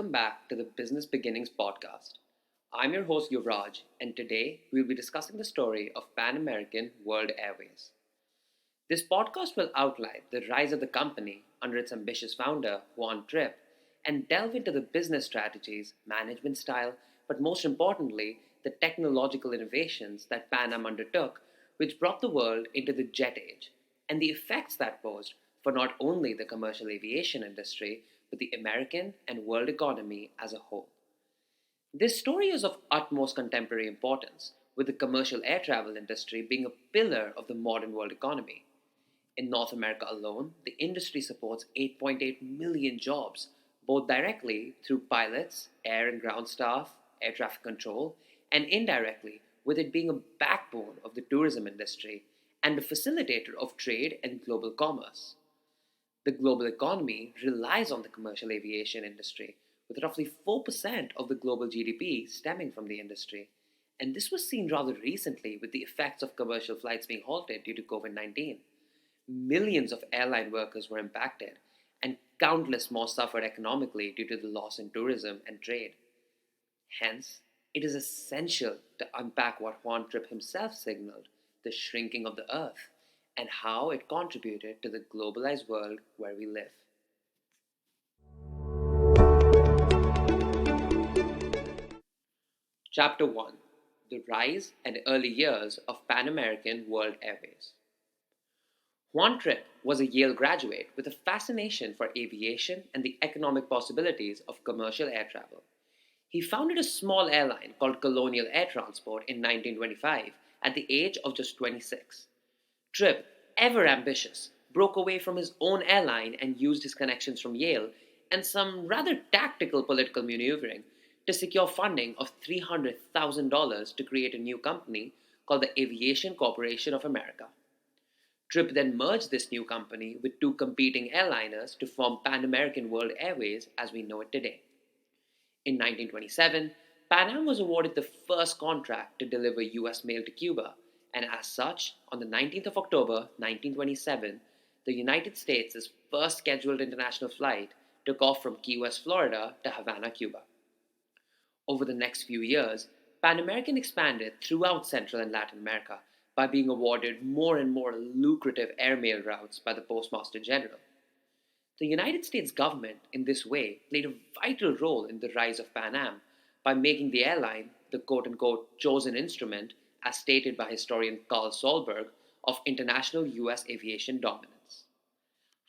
welcome back to the Business Beginnings podcast. I'm your host Yuvraj, and today we'll be discussing the story of Pan American World Airways. This podcast will outline the rise of the company under its ambitious founder, Juan Trippe, and delve into the business strategies, management style, but most importantly, the technological innovations that Pan Am undertook, which brought the world into the jet age, and the effects that posed for not only the commercial aviation industry, but the American and world economy as a whole. This story is of utmost contemporary importance, with the commercial air travel industry being a pillar of the modern world economy. In North America alone, the industry supports 8.8 million jobs, both directly through pilots, air and ground staff, air traffic control, and indirectly with it being a backbone of the tourism industry and a facilitator of trade and global commerce. The global economy relies on the commercial aviation industry, with roughly 4% of the global GDP stemming from the industry. And this was seen rather recently with the effects of commercial flights being halted due to COVID-19. Millions of airline workers were impacted, and countless more suffered economically due to the loss in tourism and trade. Hence, it is essential to unpack what Juan Trippe himself signaled, the shrinking of the earth, and how it contributed to the globalized world where we live. Chapter 1: The Rise and Early Years of Pan American World Airways. Juan Trippe was a Yale graduate with a fascination for aviation and the economic possibilities of commercial air travel. He founded a small airline called Colonial Air Transport in 1925 at the age of just 26. Trippe, ever ambitious, broke away from his own airline and used his connections from Yale and some rather tactical political maneuvering to secure funding of $300,000 to create a new company called the Aviation Corporation of America. Trippe then merged this new company with two competing airliners to form Pan American World Airways as we know it today. In 1927, Pan Am was awarded the first contract to deliver U.S. mail to Cuba, and as such, on the 19th of October 1927, the United States' first scheduled international flight took off from Key West, Florida to Havana, Cuba. Over the next few years, Pan American expanded throughout Central and Latin America by being awarded more and more lucrative airmail routes by the Postmaster General. The United States government, in this way, played a vital role in the rise of Pan Am by making the airline the quote-unquote chosen instrument, as stated by historian Carl Solberg, of international U.S. aviation dominance.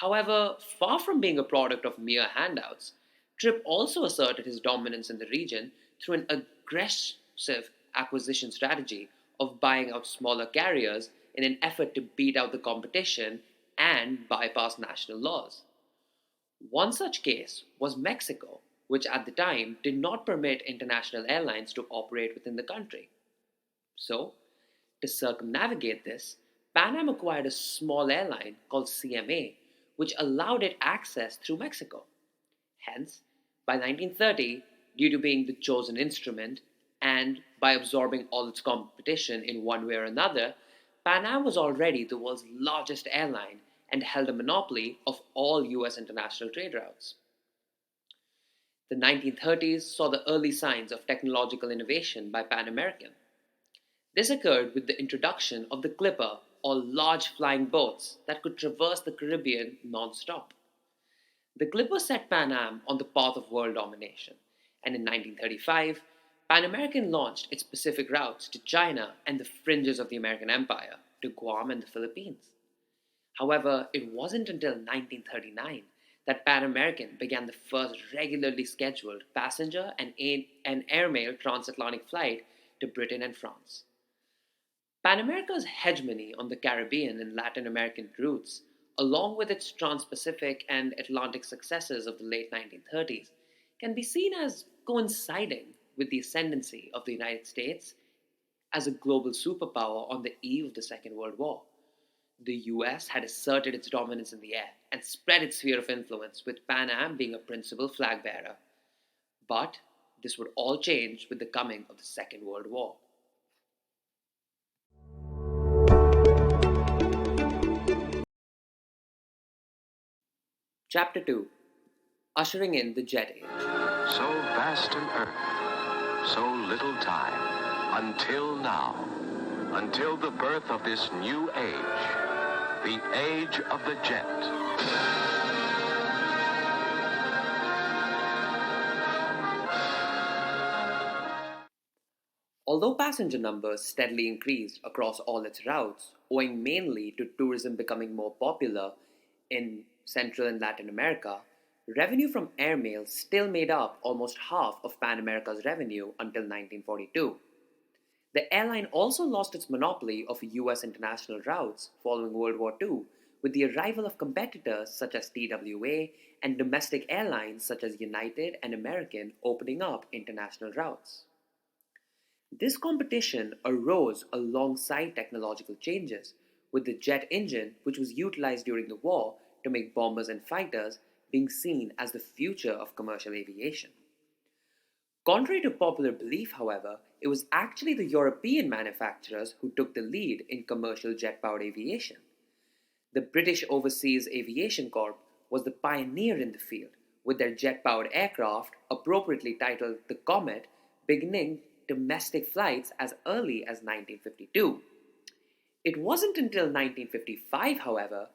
However, far from being a product of mere handouts, Trippe also asserted his dominance in the region through an aggressive acquisition strategy of buying out smaller carriers in an effort to beat out the competition and bypass national laws. One such case was Mexico, which at the time did not permit international airlines to operate within the country. So, to circumnavigate this, Pan Am acquired a small airline called CMA, which allowed it access through Mexico. Hence, by 1930, due to being the chosen instrument and by absorbing all its competition in one way or another, Pan Am was already the world's largest airline and held a monopoly of all U.S. international trade routes. The 1930s saw the early signs of technological innovation by Pan American. This occurred with the introduction of the Clipper, or large flying boats that could traverse the Caribbean non-stop. The Clipper set Pan Am on the path of world domination, and in 1935, Pan American launched its Pacific routes to China and the fringes of the American Empire, to Guam and the Philippines. However, it wasn't until 1939 that Pan American began the first regularly scheduled passenger and airmail transatlantic flight to Britain and France. Pan America's hegemony on the Caribbean and Latin American routes, along with its trans-Pacific and Atlantic successes of the late 1930s, can be seen as coinciding with the ascendancy of the United States as a global superpower on the eve of the Second World War. The US had asserted its dominance in the air and spread its sphere of influence, with Pan Am being a principal flag bearer. But this would all change with the coming of the Second World War. Chapter 2: Ushering in the Jet Age. So vast an earth, so little time, until now, until the birth of this new age, the age of the jet. Although passenger numbers steadily increased across all its routes, owing mainly to tourism becoming more popular in Central and Latin America, revenue from airmail still made up almost half of Pan America's revenue until 1942. The airline also lost its monopoly of US international routes following World War II, with the arrival of competitors such as TWA and domestic airlines such as United and American opening up international routes. This competition arose alongside technological changes, with the jet engine, which was utilized during the war to make bombers and fighters, being seen as the future of commercial aviation. Contrary to popular belief, however, it was actually the European manufacturers who took the lead in commercial jet powered aviation. The British Overseas Aviation Corp was the pioneer in the field, with their jet powered aircraft, appropriately titled the Comet, beginning domestic flights as early as 1952. It wasn't until 1955, however,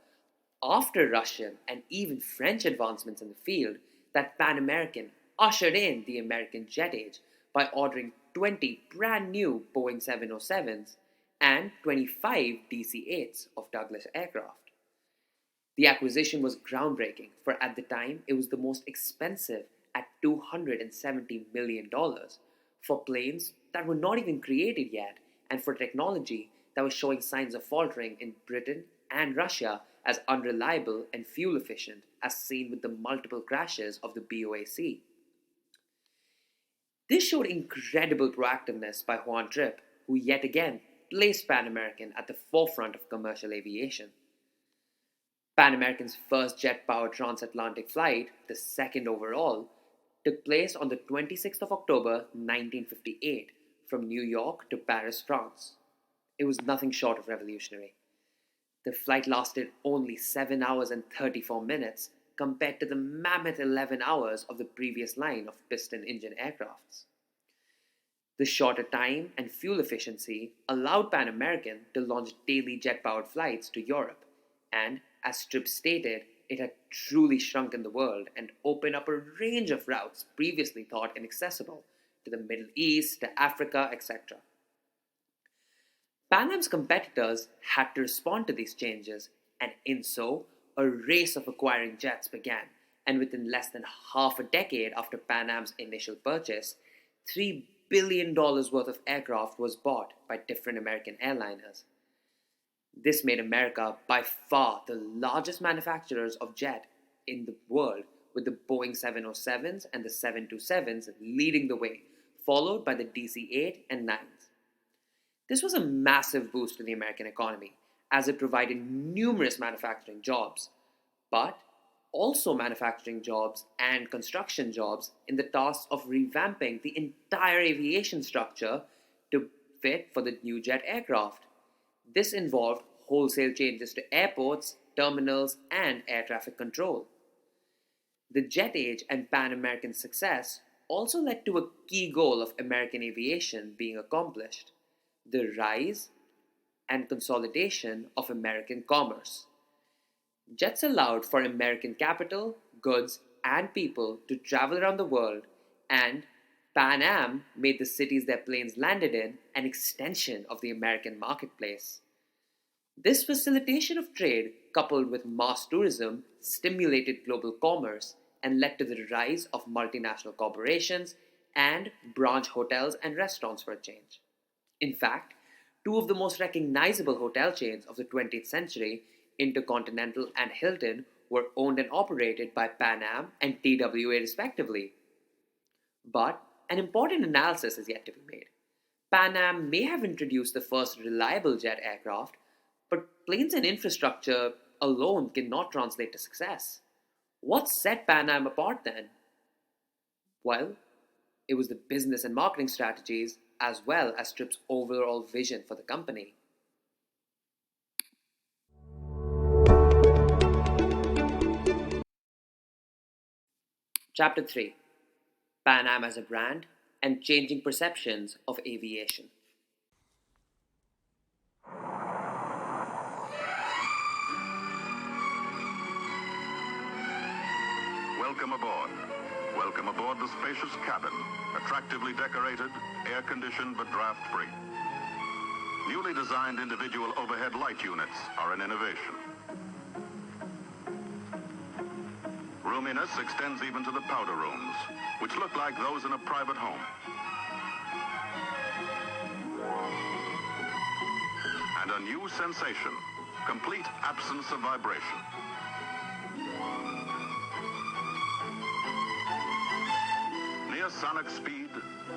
after Russian and even French advancements in the field, that Pan American ushered in the American jet age by ordering 20 brand new Boeing 707s and 25 DC 8s of Douglas aircraft. The acquisition was groundbreaking, for at the time it was the most expensive at $270 million for planes that were not even created yet and for technology that was showing signs of faltering in Britain and Russia as unreliable and fuel efficient, as seen with the multiple crashes of the BOAC. This showed incredible proactiveness by Juan Trippe, who yet again placed Pan American at the forefront of commercial aviation. Pan American's first jet powered transatlantic flight, the second overall, took place on the 26th of October 1958 from New York to Paris, France. It was nothing short of revolutionary. The flight lasted only 7 hours and 34 minutes compared to the mammoth 11 hours of the previous line of piston engine aircrafts. The shorter time and fuel efficiency allowed Pan American to launch daily jet powered flights to Europe, and as Trippe stated, it had truly shrunken the world and opened up a range of routes previously thought inaccessible to the Middle East, to Africa, etc. Pan Am's competitors had to respond to these changes, and in so, a race of acquiring jets began, and within less than half a decade after Pan Am's initial purchase, $3 billion worth of aircraft was bought by different American airliners. This made America by far the largest manufacturers of jet in the world, with the Boeing 707s and the 727s leading the way, followed by the DC 8 and 9s. This was a massive boost to the American economy, as it provided numerous manufacturing jobs, but also manufacturing jobs and construction jobs in the task of revamping the entire aviation structure to fit for the new jet aircraft. This involved wholesale changes to airports, terminals, and air traffic control. The jet age and Pan American success also led to a key goal of American aviation being accomplished: the rise and consolidation of American commerce. Jets allowed for American capital, goods, and people to travel around the world, and Pan Am made the cities their planes landed in an extension of the American marketplace. This facilitation of trade, coupled with mass tourism, stimulated global commerce and led to the rise of multinational corporations and branch hotels and restaurants for a change. In fact, two of the most recognizable hotel chains of the 20th century, Intercontinental and Hilton, were owned and operated by Pan Am and TWA respectively. But an important analysis is yet to be made. Pan Am may have introduced the first reliable jet aircraft, but planes and infrastructure alone cannot translate to success. What set Pan Am apart then? Well, it was the business and marketing strategies as well as Trippe's overall vision for the company. Chapter 3: Pan Am as a brand, and changing perceptions of aviation. Welcome aboard. Welcome aboard the spacious cabin, attractively decorated, air-conditioned but draft-free. Newly designed individual overhead light units are an innovation. Roominess extends even to the powder rooms, which look like those in a private home. And a new sensation, complete absence of vibration. Near sonic speed,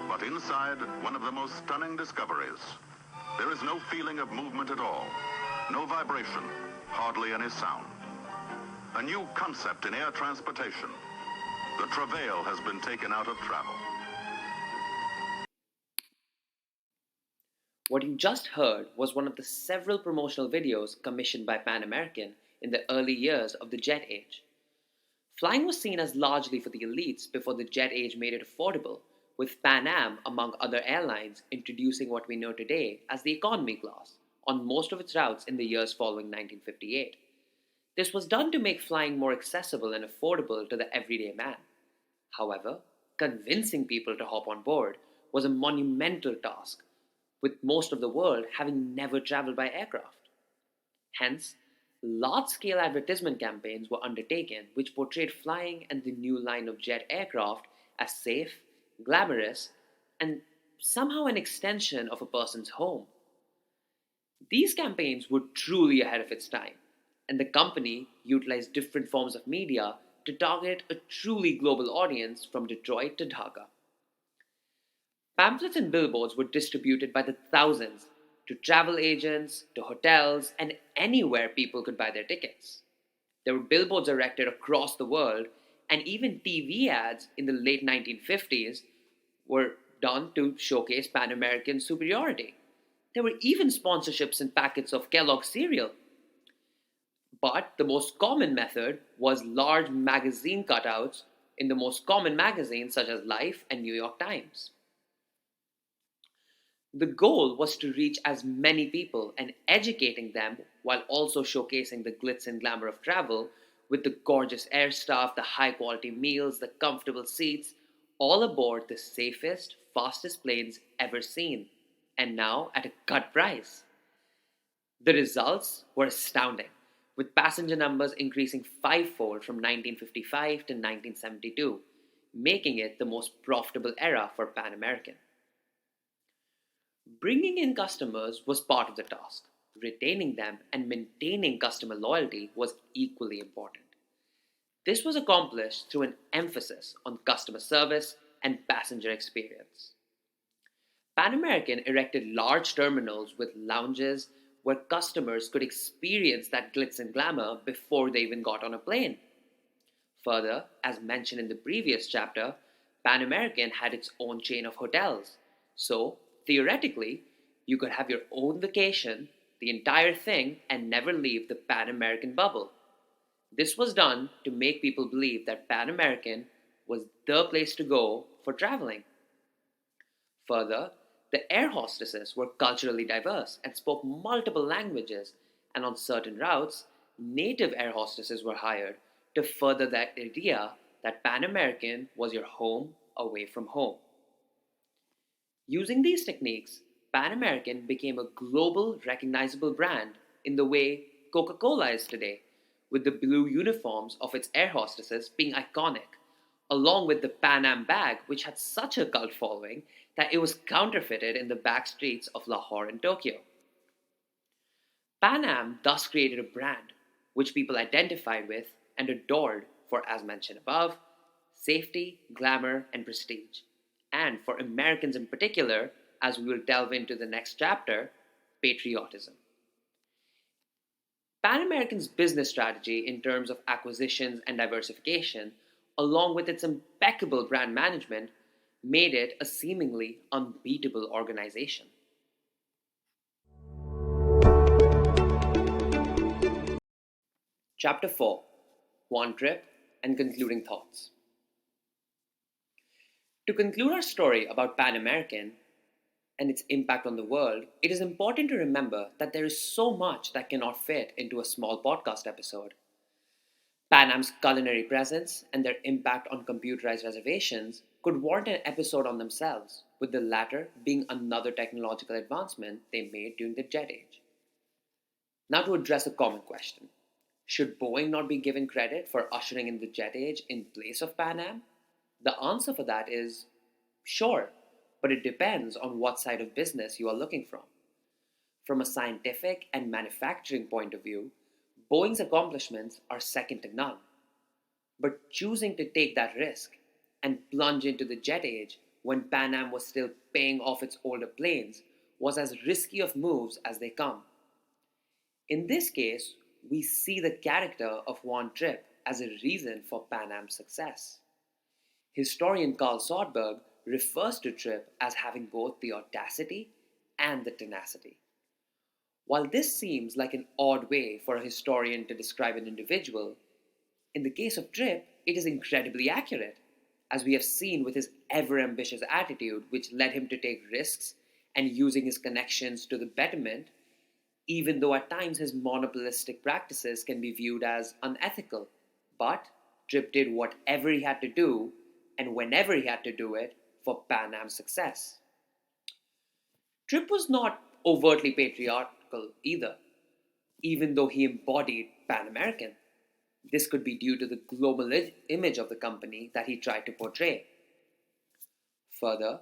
but inside one of the most stunning discoveries. There is no feeling of movement at all, no vibration, hardly any sound. A new concept in air transportation. The travail has been taken out of travel. What you just heard was one of the several promotional videos commissioned by Pan American in the early years of the jet age. Flying was seen as largely for the elites before the jet age made it affordable, with Pan Am, among other airlines, introducing what we know today as the economy class on most of its routes in the years following 1958. This was done to make flying more accessible and affordable to the everyday man. However, convincing people to hop on board was a monumental task, with most of the world having never traveled by aircraft. Hence, large-scale advertisement campaigns were undertaken which portrayed flying and the new line of jet aircraft as safe, glamorous, and somehow an extension of a person's home. These campaigns were truly ahead of its time, and the company utilized different forms of media to target a truly global audience from Detroit to Dhaka. Pamphlets and billboards were distributed by the thousands to travel agents, to hotels, and anywhere people could buy their tickets. There were billboards erected across the world, and even TV ads in the late 1950s were done to showcase Pan American superiority. There were even sponsorships in packets of Kellogg's cereal. But the most common method was large magazine cutouts in the most common magazines such as Life and New York Times. The goal was to reach as many people and educating them while also showcasing the glitz and glamour of travel with the gorgeous air staff, the high quality meals, the comfortable seats, all aboard the safest, fastest planes ever seen, and now at a cut price. The results were astounding, with passenger numbers increasing fivefold from 1955 to 1972, making it the most profitable era for Pan American. Bringing in customers was part of the task. Retaining them and maintaining customer loyalty was equally important. This was accomplished through an emphasis on customer service and passenger experience. Pan American erected large terminals with lounges where customers could experience that glitz and glamour before they even got on a plane. Further, as mentioned in the previous chapter, Pan American had its own chain of hotels. So, theoretically, you could have your own vacation, the entire thing, and never leave the Pan American bubble. This was done to make people believe that Pan American was the place to go for traveling. Further, the air hostesses were culturally diverse and spoke multiple languages, and on certain routes, native air hostesses were hired to further that idea that Pan American was your home away from home. Using these techniques, Pan American became a global recognizable brand in the way Coca-Cola is today, with the blue uniforms of its air hostesses being iconic, along with the Pan Am bag, which had such a cult following that it was counterfeited in the back streets of Lahore and Tokyo. Pan Am thus created a brand which people identified with and adored for, as mentioned above, safety, glamour, and prestige. And for Americans in particular, as we will delve into the next chapter, patriotism. Pan American's business strategy in terms of acquisitions and diversification, along with its impeccable brand management, made it a seemingly unbeatable organization. Chapter 4: One Trip and Concluding Thoughts. To conclude our story about Pan American and its impact on the world, it is important to remember that there is so much that cannot fit into a small podcast episode. Pan Am's culinary presence and their impact on computerized reservations could warrant an episode on themselves, with the latter being another technological advancement they made during the jet age. Now, to address a common question: should Boeing not be given credit for ushering in the jet age in place of Pan Am? The answer for that is sure, but it depends on what side of business you are looking from. From a scientific and manufacturing point of view, Boeing's accomplishments are second to none. But choosing to take that risk and plunge into the jet age when Pan Am was still paying off its older planes was as risky of moves as they come. In this case, we see the character of Juan Trippe as a reason for Pan Am's success. Historian Carl Sodberg refers to Trippe as having both the audacity and the tenacity. While this seems like an odd way for a historian to describe an individual, in the case of Trippe, it is incredibly accurate, as we have seen with his ever ambitious attitude, which led him to take risks and using his connections to the betterment, even though at times his monopolistic practices can be viewed as unethical. But Trippe did whatever he had to do, and whenever he had to do it, for Pan Am's success. Trippe was not overtly patriarchal either, even though he embodied Pan American. This could be due to the global image of the company that he tried to portray. Further,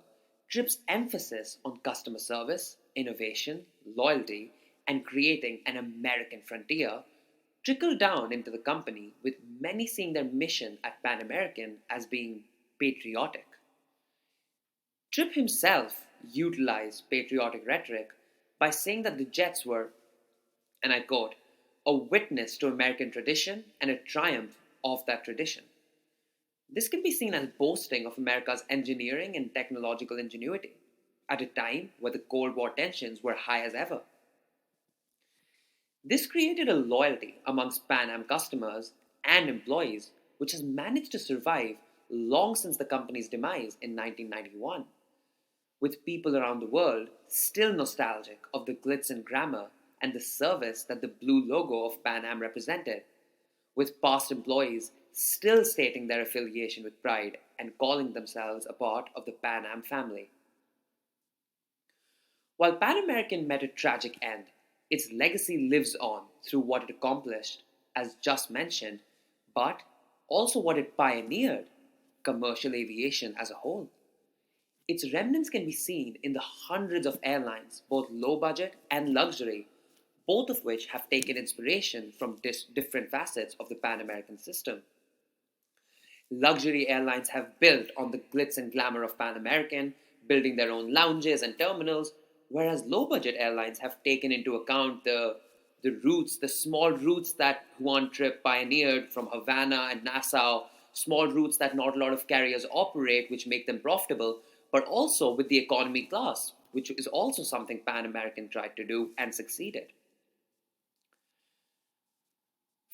Trippe's emphasis on customer service, innovation, loyalty, and creating an American frontier trickled down into the company, with many seeing their mission at Pan American as being patriotic. Trippe himself utilized patriotic rhetoric by saying that the Jets were, and I quote, a witness to American tradition and a triumph of that tradition. This can be seen as boasting of America's engineering and technological ingenuity at a time where the Cold War tensions were high as ever. This created a loyalty amongst Pan Am customers and employees, which has managed to survive long since the company's demise in 1991, with people around the world still nostalgic of the glitz and glamour and the service that the blue logo of Pan Am represented, with past employees still stating their affiliation with pride and calling themselves a part of the Pan Am family. While Pan American met a tragic end, its legacy lives on through what it accomplished, as just mentioned, but also what it pioneered, commercial aviation as a whole. Its remnants can be seen in the hundreds of airlines, both low budget and luxury, both of which have taken inspiration from different facets of the Pan American system. Luxury airlines have built on the glitz and glamour of Pan American, building their own lounges and terminals, whereas low budget airlines have taken into account the small routes that Juan Trippe pioneered from Havana and Nassau, small routes that not a lot of carriers operate, which make them profitable, but also with the economy class, which is also something Pan American tried to do and succeeded.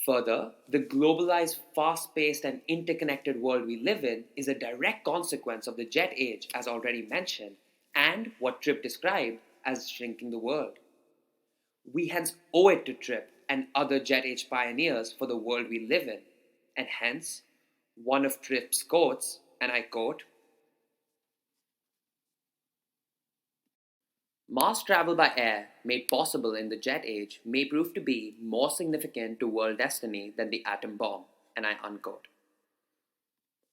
Further, the globalized, fast paced, and interconnected world we live in is a direct consequence of the jet age, as already mentioned, and what Trippe described as shrinking the world. We hence owe it to Trippe and other jet age pioneers for the world we live in, and hence, one of Trippe's quotes, and I quote, mass travel by air, made possible in the jet age, may prove to be more significant to world destiny than the atom bomb, and I unquote.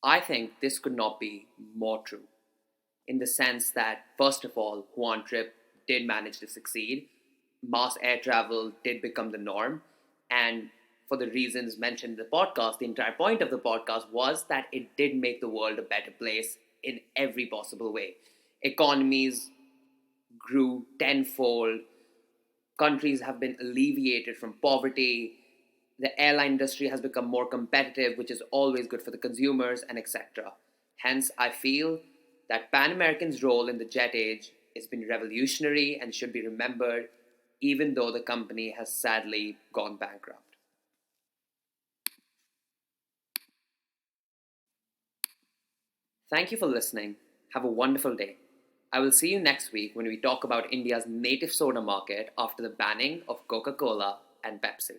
I think this could not be more true, in the sense that, first of all, Juan Trippe did manage to succeed, mass air travel did become the norm, and for the reasons mentioned in the podcast, the entire point of the podcast was that it did make the world a better place in every possible way. Economies grew tenfold, countries have been alleviated from poverty, the airline industry has become more competitive, which is always good for the consumers, and etc. Hence, I feel that Pan American's role in the jet age has been revolutionary and should be remembered, even though the company has sadly gone bankrupt. Thank you for listening. Have a wonderful day. I will see you next week when we talk about India's native soda market after the banning of Coca-Cola and Pepsi.